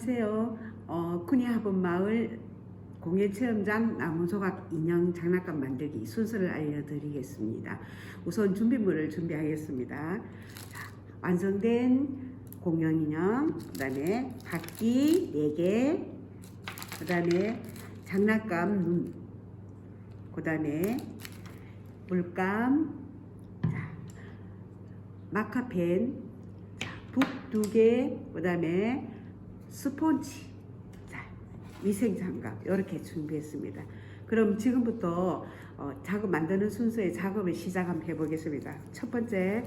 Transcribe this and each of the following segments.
안녕하세요. 군위하본마을 공예체험장 나무조각 인형 장난감 만들기 순서를 알려드리겠습니다. 우선 준비물을 준비하겠습니다. 자, 완성된 공룡 인형, 그 다음에 바퀴 4개, 그 다음에 장난감 눈, 그 다음에 물감, 자, 마카펜, 북 2개, 그 다음에 스폰지, 자, 위생장갑 이렇게 준비했습니다. 그럼 지금부터 작업 만드는 순서의 작업을 시작 한번 해보겠습니다. 첫 번째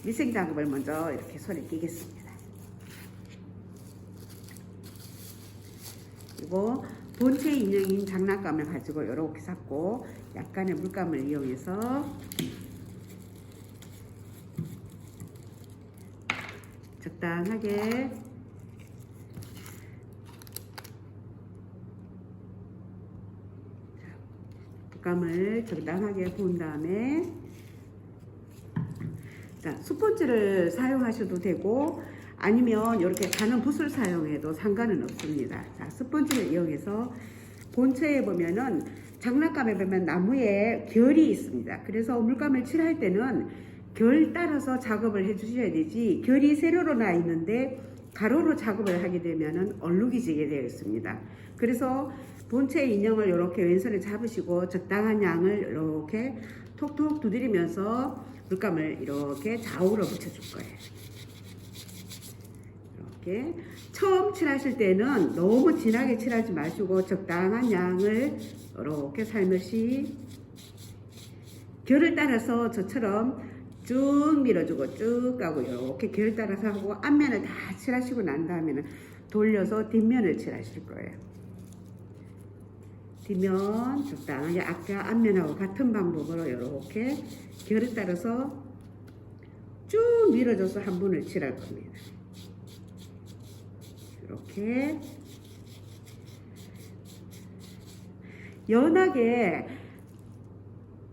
위생장갑을 먼저 이렇게 손에 끼겠습니다. 그리고 본체 인형인 장난감을 가지고 이렇게 잡고 약간의 물감을 이용해서 적당하게 물감을 적당하게 부은 다음에 자, 스펀지를 사용하셔도 되고 아니면 이렇게 가는 붓을 사용해도 상관은 없습니다. 자, 스펀지를 이용해서 본체에 보면은 장난감에 보면 나무에 결이 있습니다. 그래서 물감을 칠할 때는 결 따라서 작업을 해 주셔야 되지, 결이 세로로 나 있는데 가로로 작업을 하게 되면은 얼룩이 지게 되어 있습니다. 그래서 본체 인형을 이렇게 왼손에 잡으시고 적당한 양을 이렇게 톡톡 두드리면서 물감을 이렇게 좌우로 붙여줄 거예요. 이렇게 처음 칠하실 때는 너무 진하게 칠하지 마시고 적당한 양을 이렇게 살며시 결을 따라서 저처럼 쭉 밀어주고 쭉 가고 이렇게 결을 따라서 하고 앞면을 다 칠하시고 난 다음에는 돌려서 뒷면을 칠하실 거예요. 뒷면 적당하게 아까 앞면하고 같은 방법으로 이렇게 결을 따라서 쭉 밀어줘서 한 분을 칠할 겁니다. 이렇게 연하게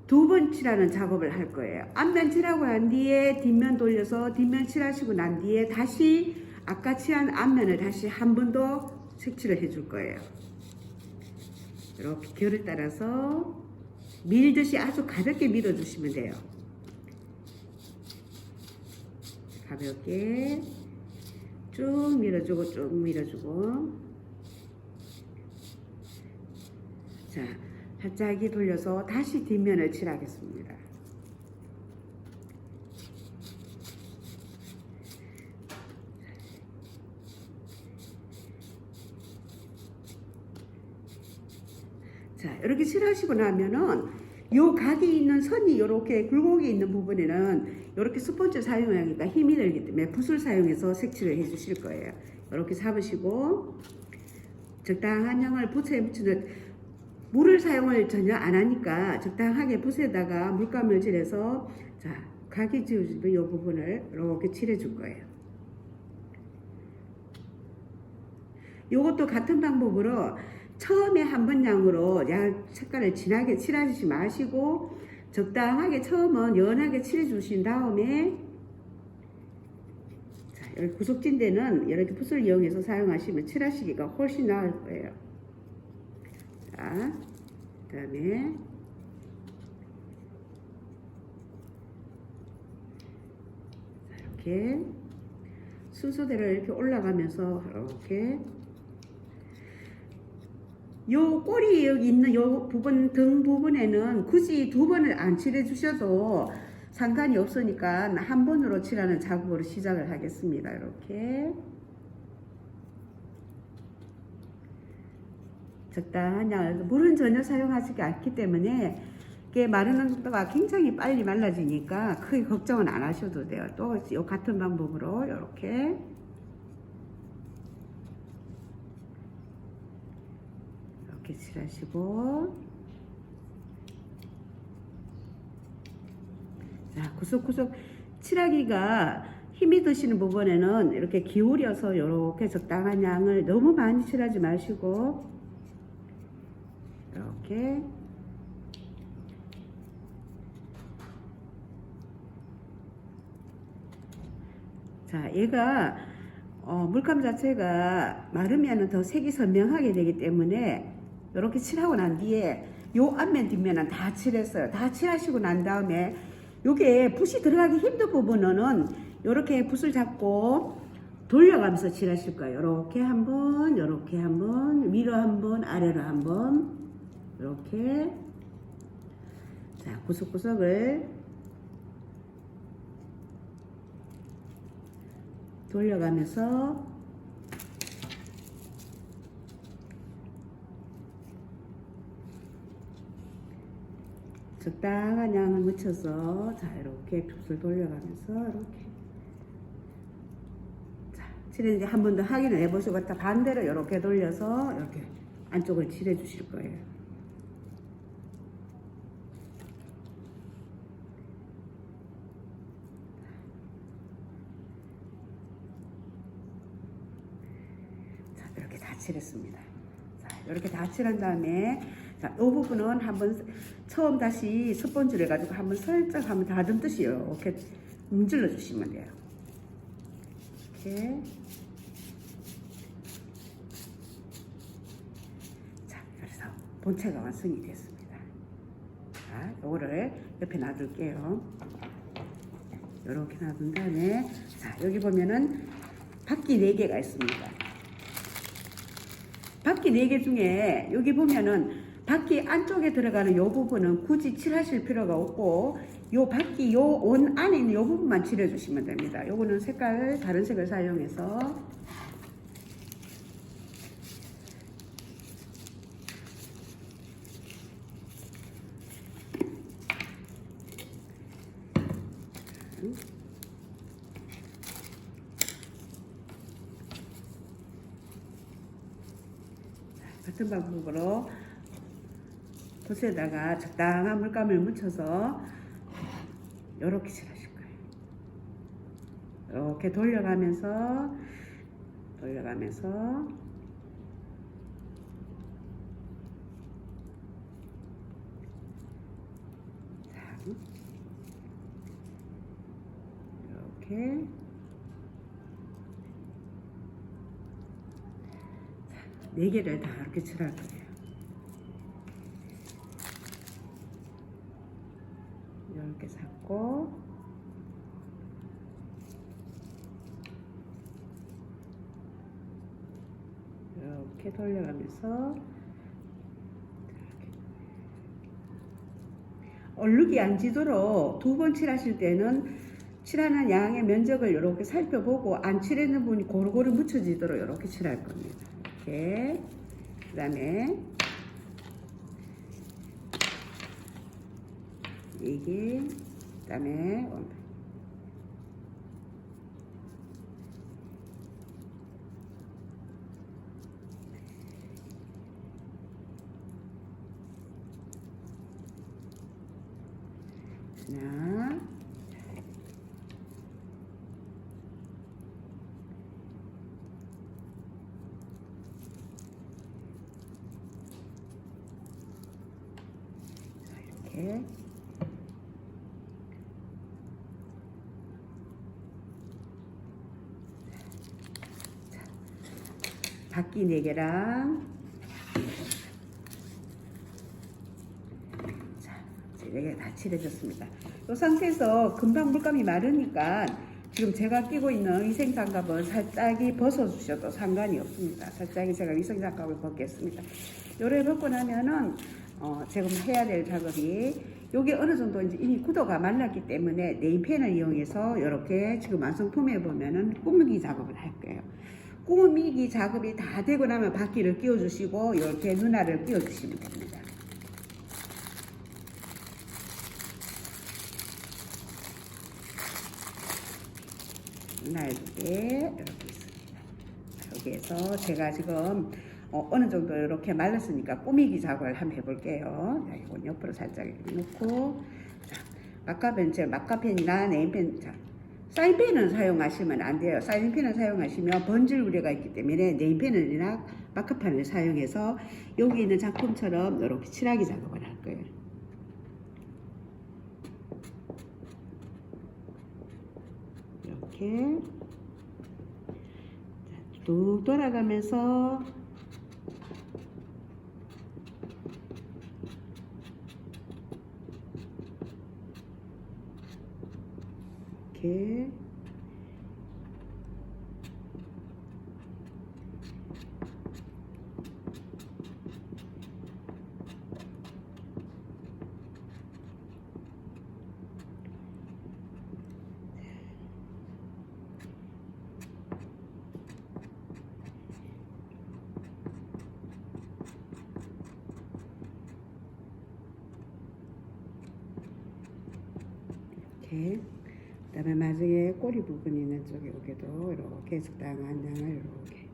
2번 칠하는 작업을 할 거예요. 앞면 칠하고 난 뒤에 뒷면 돌려서 뒷면 칠하시고 난 뒤에 다시 아까 칠한 앞면을 다시 한 번 더 색칠을 해줄 거예요. 이렇게 결을 따라서 밀듯이 아주 가볍게 밀어주시면 돼요. 가볍게 쭉 밀어주고 쭉 밀어주고, 자, 살짝이 돌려서 다시 뒷면을 칠하겠습니다. 자, 이렇게 칠하시고 나면은 요 각이 있는 선이 이렇게 굴곡이 있는 부분에는 이렇게 스펀지 사용하니까 힘이 들기 때문에 붓을 사용해서 색칠을 해 주실 거예요. 이렇게 잡으시고 적당한 양을 붓에 묻히는, 물을 사용을 전혀 안 하니까 적당하게 붓에다가 물감을 칠해서 자, 각이 지어지면 이 부분을 이렇게 칠해 줄 거예요. 이것도 같은 방법으로 처음에 한 번 양으로 색깔을 진하게 칠하지 마시고 적당하게 처음은 연하게 칠해 주신 다음에, 자, 이렇게 구석진 데는 이렇게 붓을 이용해서 사용하시면 칠하시기가 훨씬 나을 거예요. 자, 그 다음에 이렇게 순서대로 이렇게 올라가면서 이렇게 요 꼬리 여기 있는 요 부분, 등 부분에는 굳이 2번을 안 칠해 주셔도 상관이 없으니까 한 번으로 칠하는 작업으로 시작을 하겠습니다. 이렇게 적당한 양을, 물은 전혀 사용하지 않기 때문에 이게 마르는 속도가 굉장히 빨리 말라지니까 크게 걱정은 안 하셔도 돼요. 또 요 같은 방법으로 이렇게 이렇게 칠하시고, 자, 구석구석 칠하기가 힘이 드시는 부분에는 이렇게 기울여서 이렇게 적당한 양을 너무 많이 칠하지 마시고 이렇게 자, 얘가 물감 자체가 마르면 더 색이 선명하게 되기 때문에 이렇게 칠하고 난 뒤에 요 앞면 뒷면은 다 칠했어요. 다 칠하시고 난 다음에 요게 붓이 들어가기 힘든 부분은 이렇게 붓을 잡고 돌려가면서 칠하실 거예요. 이렇게 한번, 이렇게 한번, 위로 한번, 아래로 한번, 이렇게. 자, 구석구석을 돌려가면서 적당한 양을 묻혀서 자 이렇게 붓을 돌려가면서 이렇게 자 칠했는지 한 번 더 확인을 해보시고 또 반대로 이렇게 돌려서 이렇게 안쪽을 칠해 주실 거예요. 자 이렇게 다 칠했습니다. 자 이렇게 다 칠한 다음에 자, 이 부분은 한번 처음 다시 스펀지를 해가지고 한번 살짝 한번 다듬듯이 이렇게 문질러 주시면 돼요. 이렇게. 자, 그래서 본체가 완성이 됐습니다. 자, 요거를 옆에 놔둘게요. 이렇게 놔둔 다음에 자, 여기 보면은 바퀴 4개가 있습니다. 바퀴 4개 중에 여기 보면은 바퀴 안쪽에 들어가는 요 부분은 굳이 칠하실 필요가 없고 요 바퀴 요 원 안에 있는 요 부분만 칠해 주시면 됩니다. 요거는 색깔 다른 색을 사용해서 같은 방법으로 붓에다가 적당한 물감을 묻혀서 이렇게 칠하실 거예요. 이렇게 돌려가면서 자, 이렇게 자, 4개를 다 이렇게 칠할 거예요. 이렇게 잡고 이렇게 돌려가면서 얼룩이 안 지도록 2번 칠하실 때는 칠하는 양의 면적을 이렇게 살펴보고 안 칠했는 부분이 고루고루 묻혀지도록 이렇게 칠할 겁니다. 이렇게 그 다음에 이게 그 다음에 하나 이렇게 바퀴 4개랑 자, 4개 다 칠해졌습니다. 이 상태에서 금방 물감이 마르니까 지금 제가 끼고 있는 위생장갑은 살짝이 벗어주셔도 상관이 없습니다. 살짝이 제가 위생장갑을 벗겠습니다. 요래 벗고 나면은 지금 해야 될 작업이 요게 어느 정도 이제 이미 구도가 말랐기 때문에 네임펜을 이용해서 이렇게 지금 완성품에 보면은 꾸미기 작업을 할 거예요. 꾸미기 작업이 다 되고 나면 바퀴를 끼워주시고 이렇게 눈알을 끼워주시면 됩니다. 눈알 2개 이렇게 있습니다. 여기에서 제가 지금 어느 정도 이렇게 말랐으니까 꾸미기 작업을 한번 해볼게요. 자, 이건 옆으로 살짝 이렇게 놓고 자, 마카펜이나 네임펜 자, 사인펜은 사용하시면 안 돼요. 사인펜을 사용하시면 번질 우려가 있기 때문에 네임펜이나 마카펜을 사용해서 여기 있는 작품처럼 이렇게 칠하기 작업을 할 거예요. 이렇게 뚝 돌아가면서 이렇게 그다음에 마지막에 꼬리 부분 있는 쪽에 여기도 이렇게 적당한 양을 이렇게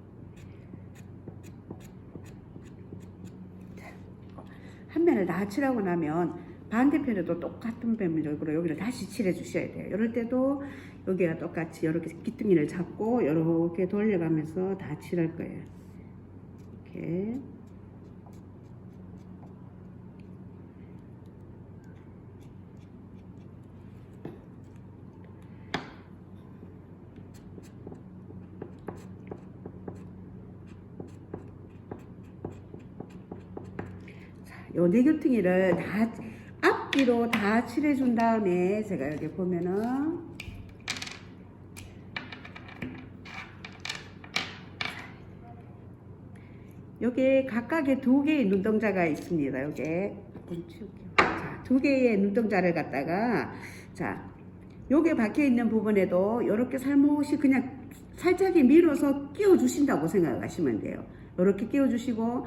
한 면을 다 칠하고 나면 반대편에도 똑같은 배면적으로 여기를 다시 칠해 주셔야 돼요. 이럴 때도 여기가 똑같이 이렇게 기둥이를 잡고 이렇게 돌려가면서 다 칠할 거예요. 이렇게 요 네교퉁이를 다 앞뒤로 다 칠해준 다음에 제가 여기 보면은 여기에 각각의 두 개의 눈동자가 있습니다. 요게 자, 두 개의 눈동자를 갖다가 자 요게 박혀 있는 부분에도 이렇게 살못이 그냥 살짝이 밀어서 끼워 주신다고 생각하시면 돼요. 이렇게 끼워 주시고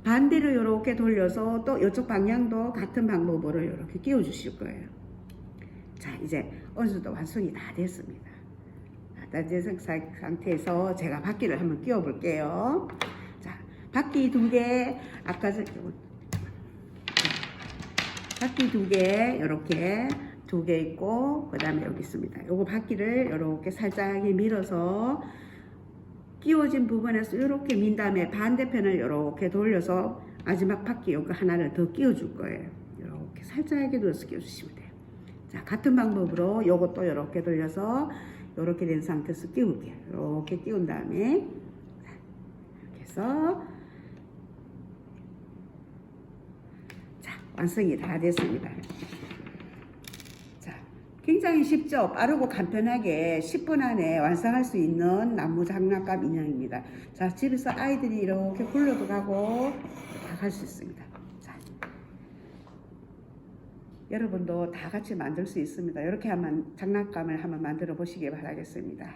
반대로 이렇게 돌려서 또 이쪽 방향도 같은 방법으로 이렇게 끼워 주실 거예요. 자, 이제 어느 정도 완성이 다 됐습니다. 다 된 상태에서 제가 바퀴를 한번 끼워 볼게요. 자, 바퀴 두 개, 아까 바퀴 두 개, 이렇게 두 개 있고, 그 다음에 여기 있습니다. 요거 바퀴를 이렇게 살짝 밀어서 끼워진 부분에서 이렇게 민 다음에 반대편을 이렇게 돌려서 마지막 바퀴 요거 하나를 더 끼워 줄 거예요. 이렇게 살짝 눌러서 끼워 주시면 돼요. 자, 같은 방법으로 요것도 이렇게 돌려서 이렇게 된 상태에서 끼울게요. 이렇게 끼운 다음에 이렇게 해서 자, 완성이 다 됐습니다. 굉장히 쉽죠? 빠르고 간편하게 10분 안에 완성할 수 있는 나무 장난감 인형입니다. 자, 집에서 아이들이 이렇게 굴러도 가고 다 갈 수 있습니다. 자, 여러분도 다 같이 만들 수 있습니다. 이렇게 한번 장난감을 한번 만들어 보시기 바라겠습니다.